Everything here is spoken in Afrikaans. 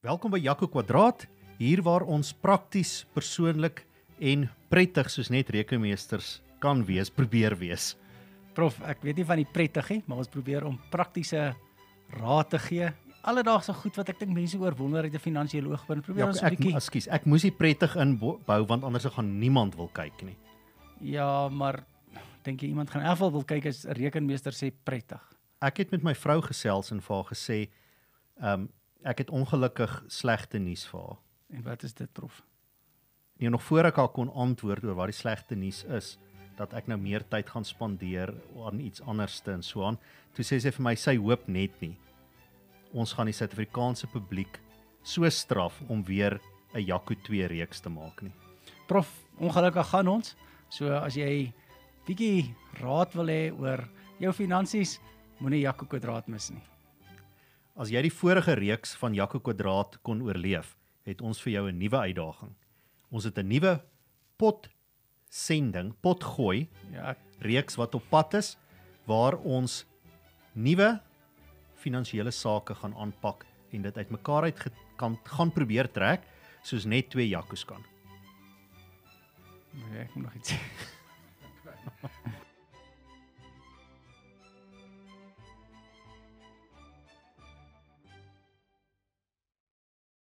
Welkom by Jaco Kwadraat, hier waar ons prakties, persoonlik en prettig soos net rekenmeesters kan wees, probeer wees. Prof, ek weet nie van die prettig nie, maar ons probeer om praktiese raad te gee. Alledaagse goed wat ek dink mense oor wonder uit 'n finansiële oogpunt. Probeer ons 'n bietjie. Ek moes die prettig inbou want anders gaan niemand wil kyk nie. Ja, maar dink jy iemand gaan in elk geval wil kyk as 'n rekenmeester sê prettig? Ek het met my vrou gesels en vir haar gesê, ek het ongelukkig slegte nuus vir haar. En wat is dit, prof? Nee, nog voor ek haar kon antwoord oor wat die slegte nuus is, dat ek nou meer tyd gaan spandeer aan iets anderste en so aan. Toe sê sy vir my, sy hoop net nie. Ons gaan die Suid-Afrikaanse publiek so straf om weer 'n Jaco 2 reeks te maak nie. Prof, ongelukkig gaan ons. So as jy bietjie raad wil hê oor jou finansies, moenie Jaco Kwadraat mis nie. As jy die vorige reeks van Jaco Kwadraat kon oorleef, het ons vir jou 'n nuwe uitdaging. Ons het 'n nuwe potgooi Ja, reeks wat op pad is, waar ons nuwe finansiële sake gaan aanpak en dit uitmekaar uit gaan probeer trek, soos net twee Jacos kan. ek moet nog iets sê.